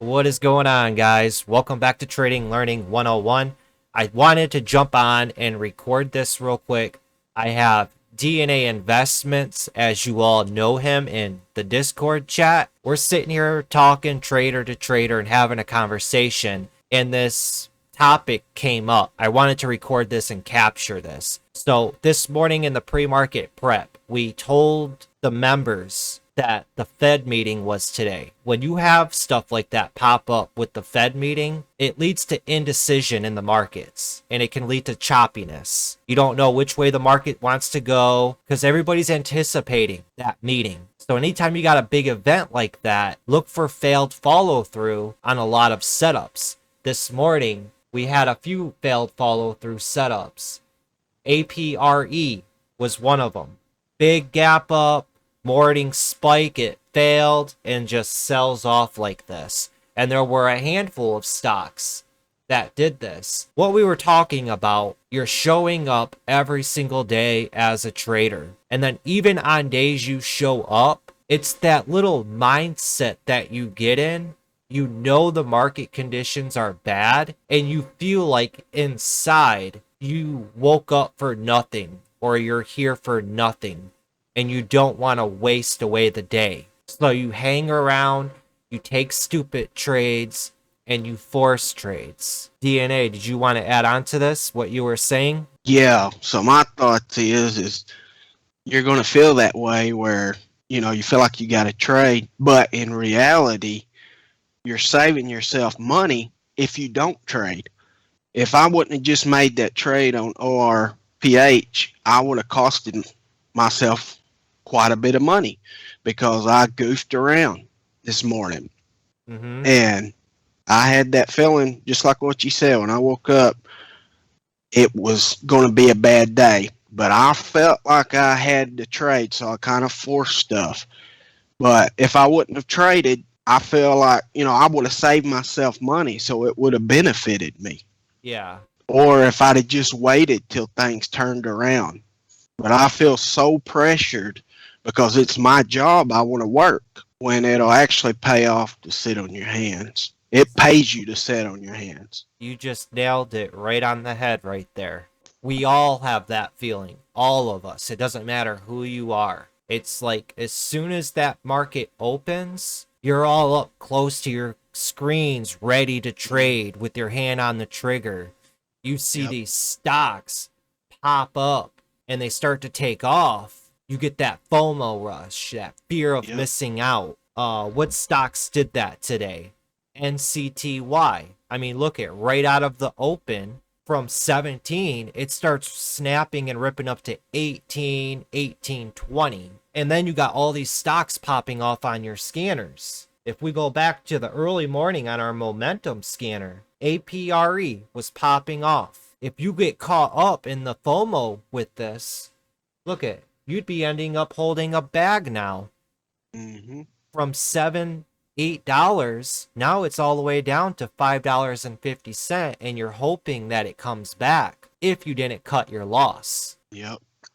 What is going on, guys? Welcome back to Trading Learning 101. I wanted to jump on and record this real quick. I have D&A Investments, as you all know him, in the Discord chat. We're sitting here talking trader to trader and having a conversation, and this topic came up. I wanted to record this and capture this. So this morning in the pre-market prep, we told the members that the Fed meeting was today. When you have stuff like that pop up with the Fed meeting, it leads to indecision in the markets and it can lead to choppiness. You don't know which way the market wants to go because everybody's anticipating that meeting. So anytime you got a big event like that, look for failed follow through on a lot of setups. This morning, we had a few failed follow through setups. APRE was one of them. Big gap up, morning spike, it failed and just sells off like this. And there were a handful of stocks that did this. What we were talking about, you're showing up every single day as a trader. And then even on days you show up, it's that little mindset that you get in. You know the market conditions are bad and you feel like inside you woke up for nothing or you're here for nothing. And you don't want to waste away the day. So you hang around, you take stupid trades, and you force trades. D&A, did you want to add on to this, what you were saying? Yeah, so my thoughts is you're going to feel that way where, you feel like you got to trade, but in reality, you're saving yourself money if you don't trade. If I wouldn't have just made that trade on ORPH, I would have costed myself quite a bit of money because I goofed around this morning. And I had that feeling, just like what you said, when I woke up, it was going to be a bad day. But I felt like I had to trade, so I kind of forced stuff. But if I wouldn't have traded, I feel like, I would have saved myself money, so it would have benefited me. Yeah. Or if I'd have just waited till things turned around. But I feel so pressured because it's my job. I want to work when it'll actually pay off to sit on your hands. It pays you to sit on your hands. You just nailed it right on the head right there. We all have that feeling. All of us. It doesn't matter who you are. It's like as soon as that market opens, you're all up close to your screens ready to trade with your hand on the trigger. You see these stocks pop up and they start to take off. You get that FOMO rush, that fear of missing out. What stocks did that today? NCTY. I mean, look at right out of the open from 17, it starts snapping and ripping up to 18, 18, 20. And then you got all these stocks popping off on your scanners. If we go back to the early morning on our momentum scanner, APRE was popping off. If you get caught up in the FOMO with this, look at, you'd be ending up holding a bag now. From $7-8, now it's all the way down to $5.50, and you're hoping that it comes back if you didn't cut your loss.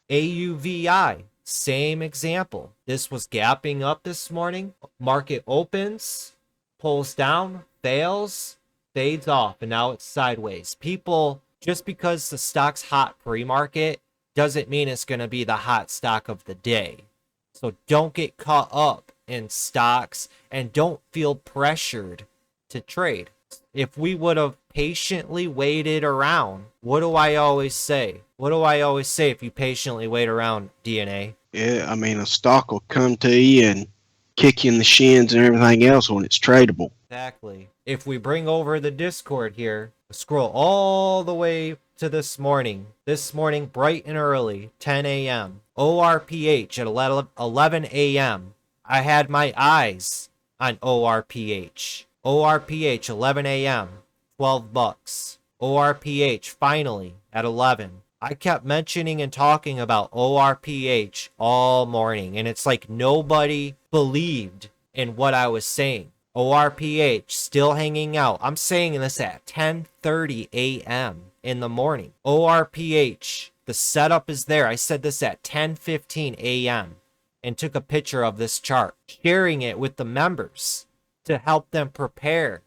AUVI, same example. This was gapping up this morning. Market opens, pulls down, fails, fades off, and now it's sideways. People, just because the stock's hot pre-market doesn't mean it's going to be the hot stock of the day. So don't get caught up in stocks and don't feel pressured to trade. If we would have patiently waited around, what do I always say? What do I always say if you patiently wait around, D&A? Yeah, I mean, a stock will come to you and kick you in the shins and everything else when it's tradable. Exactly. If we bring over the Discord here, scroll all the way to this morning, bright and early, 10 a.m. ORPH at 11 a.m. I had my eyes on ORPH. ORPH 11 a.m. $12. ORPH finally at 11. I kept mentioning and talking about ORPH all morning, and it's like nobody believed in what I was saying. ORPH still hanging out. I'm saying this at 10:30 a.m. in the morning. ORPH, the setup is there. I said this at 10:15 a.m. and took a picture of this chart, sharing it with the members to help them prepare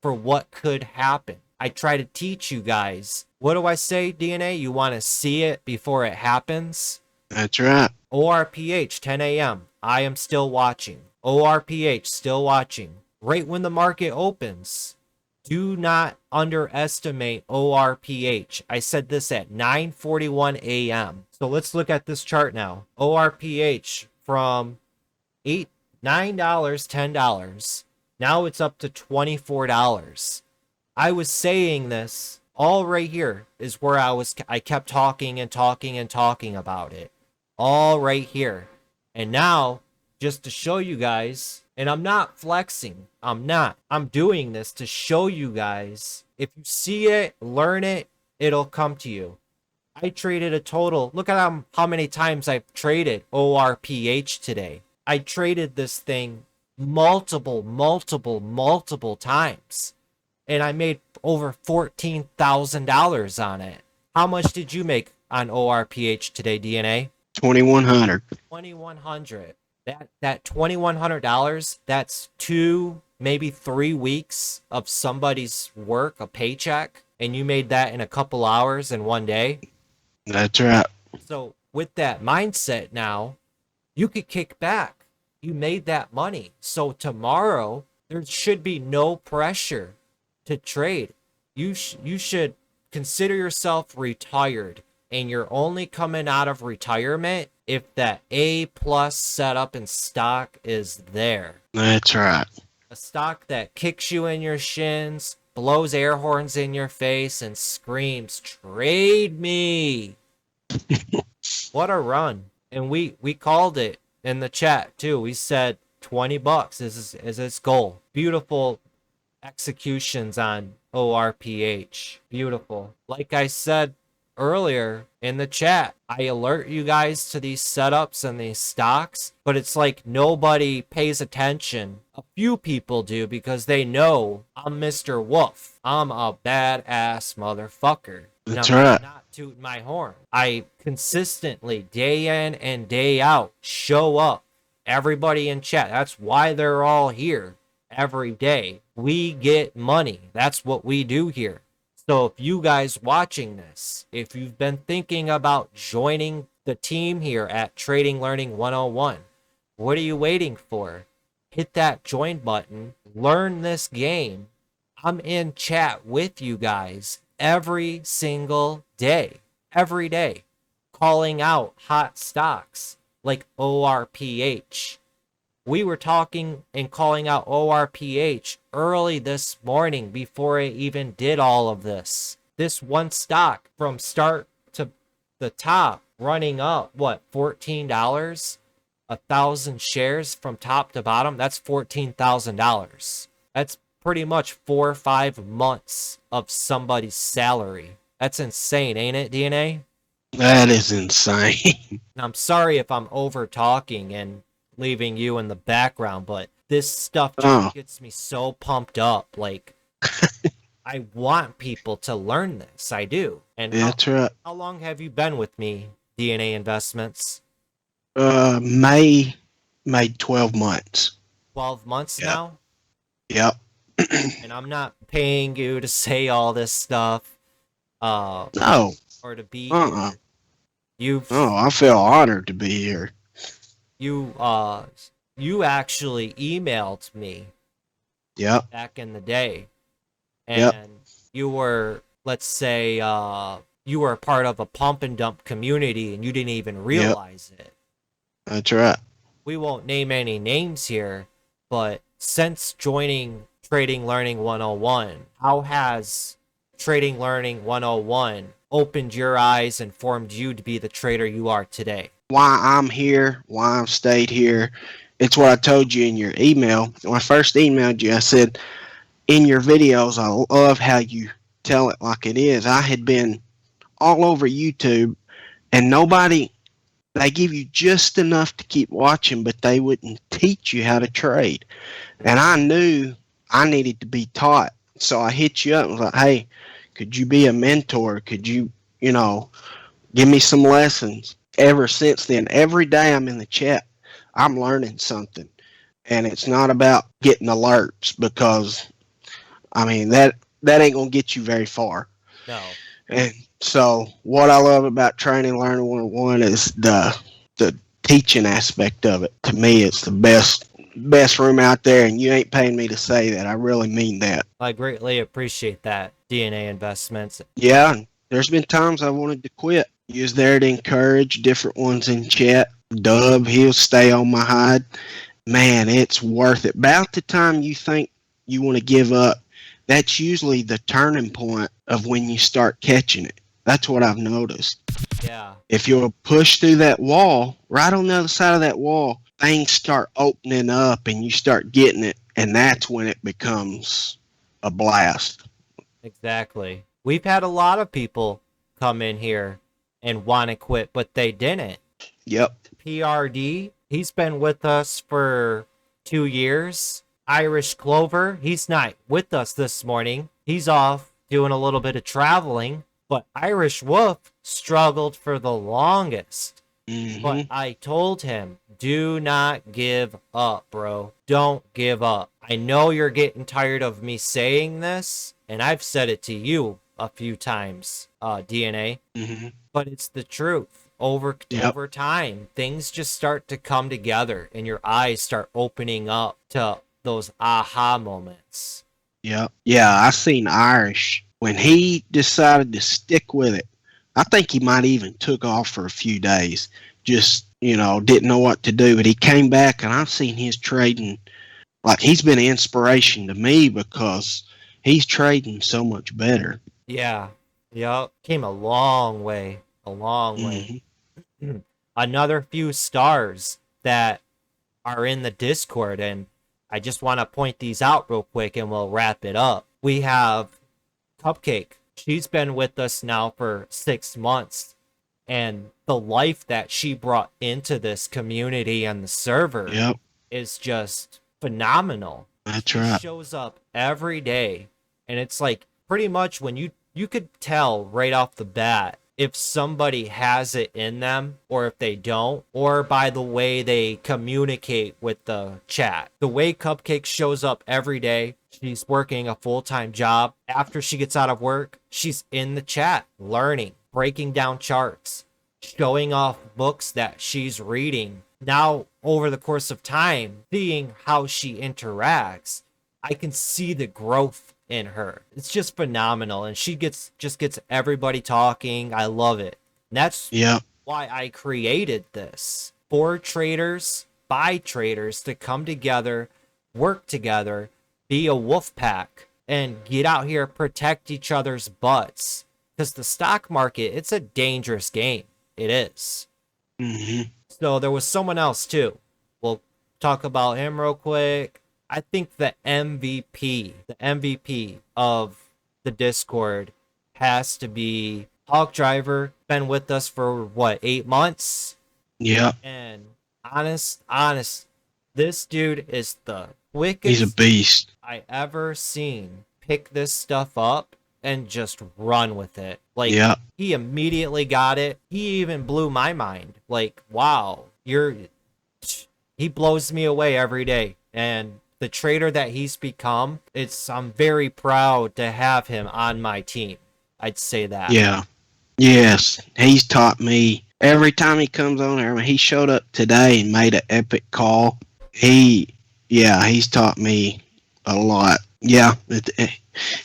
for what could happen. I try to teach you guys. What do I say, D&A? You want to see it before it happens? That's right. ORPH, 10 a.m. I am still watching. ORPH, still watching. Right when the market opens, do not underestimate ORPH. I said this at 9:41 a.m. So let's look at this chart now. ORPH from $9, $10. Now it's up to $24. I was saying this all right here is where I kept talking and talking and talking about it. All right here. And now, just to show you guys, and I'm not flexing. I'm doing this to show you guys. If you see it, learn it, it'll come to you. I traded a total. Look at how many times I've traded ORPH today. I traded this thing multiple times. And I made over $14,000 on it. How much did you make on ORPH today, D&A? 2,100. 2,100. That $2,100, that's 2, maybe 3 weeks of somebody's work, a paycheck, and you made that in a couple hours in one day. That's right. So with that mindset now, you could kick back. You made that money. So tomorrow, there should be no pressure to trade. You should consider yourself retired, and you're only coming out of retirement if that A+ setup and stock is there. That's right. A stock that kicks you in your shins, blows air horns in your face, and screams, "Trade me!" What a run. And we called it in the chat too. We said $20 is its goal. Beautiful executions on ORPH. Beautiful. Like I said earlier in the chat, I alert you guys to these setups and these stocks, but it's like nobody pays attention. A few people do because they know I'm Mr. Wolf. I'm a badass motherfucker. That's right. Not tooting my horn. I consistently, day in and day out, show up. Everybody in chat. That's why they're all here every day. We get money. That's what we do here. So if you guys watching this, if you've been thinking about joining the team here at Trading Learning 101, what are you waiting for? Hit that join button. Learn this game. I'm in chat with you guys every single day. Every day. Calling out hot stocks like ORPH. We were talking and calling out ORPH early this morning before I even did all of this. This one stock from start to the top running up, what, $14? 1,000 shares from top to bottom, that's $14,000. That's pretty much 4 or 5 months of somebody's salary. That's insane, ain't it, D&A? That is insane. And I'm sorry if I'm over talking and leaving you in the background, but this stuff just gets me so pumped up. Like, I want people to learn this. I do. And that's right. How long have you been with me, D&A Investments? May 12 months. 12 months now? Yep. And I'm not paying you to say all this stuff. No. Or to be here. I feel honored to be here. You actually emailed me. Yep. Back in the day. And you were, let's say, you were a part of a pump and dump community and you didn't even realize it. That's right. We won't name any names here, but since joining Trading Learning 101, how has Trading Learning 101 opened your eyes and formed you to be the trader you are today? Why I'm here, why I've stayed here, it's what I told you in your email. When I first emailed you, I said, in your videos, I love how you tell it like it is. I had been all over YouTube, and they give you just enough to keep watching, but they wouldn't teach you how to trade. And I knew I needed to be taught. So I hit you up and was like, hey, could you be a mentor? Could you, give me some lessons? Ever since then, every day I'm in the chat, I'm learning something. And it's not about getting alerts because I mean that ain't gonna get you very far. No. And so what I love about training learning 101 is the teaching aspect of it. To me it's the best room out there, and you ain't paying me to say that. I really mean that. I greatly appreciate that, D&A Investments. Yeah, there's been times I wanted to quit. He was there to encourage different ones in chat. Dub, he'll stay on my hide. Man, it's worth it. About the time you think you want to give up, that's usually the turning point of when you start catching it. That's what I've noticed. Yeah, If you'll push through that wall, right on the other side of that wall, things start opening up and you start getting it. And that's when it becomes a blast. exactly. We've had a lot of people come in here and want to quit, but they didn't. Yep. PRD, he's been with us for 2 years. Irish Clover, he's not with us this morning. He's off doing a little bit of traveling. But Irish Wolf struggled for the longest. But Mm-hmm. I told him, do not give up, bro. Don't give up. I know you're getting tired of me saying this, and I've said it to you a few times, D&A, Mm-hmm. but it's the truth. Yep. Over time, things just start to come together and your eyes start opening up to those aha moments. Yep. Yeah, I seen Irish when he decided to stick with it. I think he might even took off for a few days. Just, didn't know what to do. But he came back and I've seen his trading. Like he's been an inspiration to me because he's trading so much better. Yeah. Yep. Came a long way. A long way. Hmm. Another few stars that are in the Discord, and I just want to point these out real quick and we'll wrap it up. We have Cupcake. She's been with us now for 6 months, and the life that she brought into this community and the server Yep. is just phenomenal. That's She right. shows up every day, and it's like pretty much when you could tell right off the bat if somebody has it in them or if they don't, or by the way they communicate with the chat. The way Cupcake shows up every day, she's working a full-time job. After she gets out of work, she's in the chat learning, breaking down charts, showing off books that she's reading. Now, over the course of time, seeing how she interacts, I can see the growth in her. It's just phenomenal, and she just gets everybody talking. I love it. And that's Yep. why I created this for traders, by traders to come together, work together, be a wolf pack, and get out here protect each other's butts. Because the stock market, it's a dangerous game. It is. Hmm. So there was someone else too. We'll talk about him real quick. I think the MVP of the Discord has to be Hawk Driver. Been with us for what, 8 months? Yep. And honest, this dude is the He's a quickest beast. I ever seen pick this stuff up and just run with it. Like, Yep. he immediately got it. He even blew my mind. Like, wow, he blows me away every day. And the trader that he's become, I'm very proud to have him on my team. I'd say that. Yeah. Yes. He's taught me every time he comes on there. I mean, he showed up today and made an epic call. He's taught me a lot. Yeah.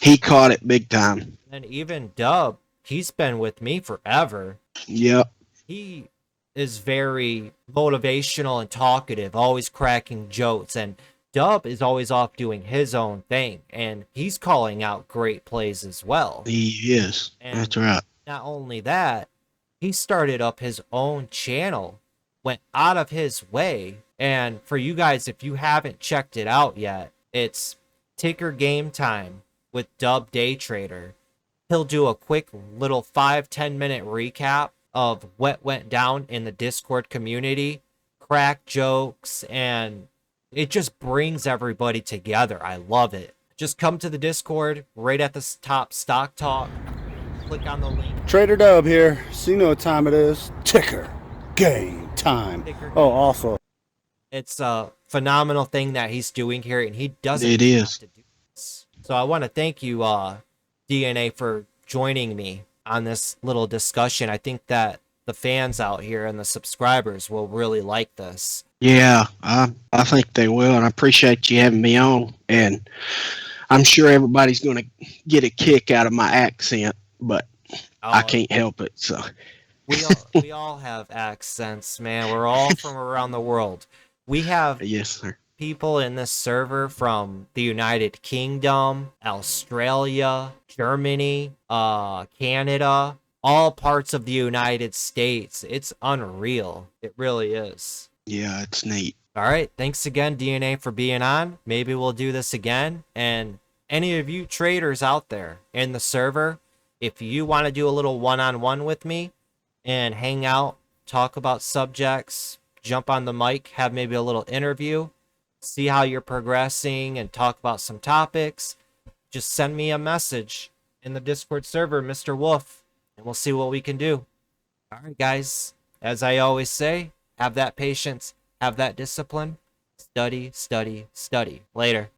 He caught it big time. And even Dub, he's been with me forever. Yep. He is very motivational and talkative, always cracking jokes. And Dub is always off doing his own thing, and he's calling out great plays as well. He is. And That's right. not only that, he started up his own channel, went out of his way. And for you guys, if you haven't checked it out yet, it's Ticker Game Time with Dub Day Trader. He'll do a quick little 5-10 minute recap of what went down in the Discord community, crack jokes, and it just brings everybody together. I love it. Just come to the Discord right at the top, Stock Talk. Click on the link. Trader Dub here. So you know what time it is. Ticker Game Time. Ticker. Oh, also, It's a phenomenal thing that he's doing here, and he doesn't It have is. to do this. So I want to thank you, DNA, for joining me on this little discussion. I think that the fans out here and the subscribers will really like this. Yeah, I think they will, and I appreciate you having me on. And I'm sure everybody's going to get a kick out of my accent, but I Uh, can't help it. So, we all have accents, man. We're all from around the world. We have yes, sir. people in this server from the United Kingdom, Australia, Germany, Canada, all parts of the United States. It's unreal. It really is. Yeah, it's neat. All right. Thanks again, DNA, for being on. Maybe we'll do this again. And any of you traders out there in the server, if you want to do a little one-on-one with me and hang out, talk about subjects, jump on the mic, have maybe a little interview, see how you're progressing and talk about some topics, just send me a message in the Discord server, Mr. Wolf, and we'll see what we can do. All right, guys. As I always say, have that patience, have that discipline. Study, study, study. Later.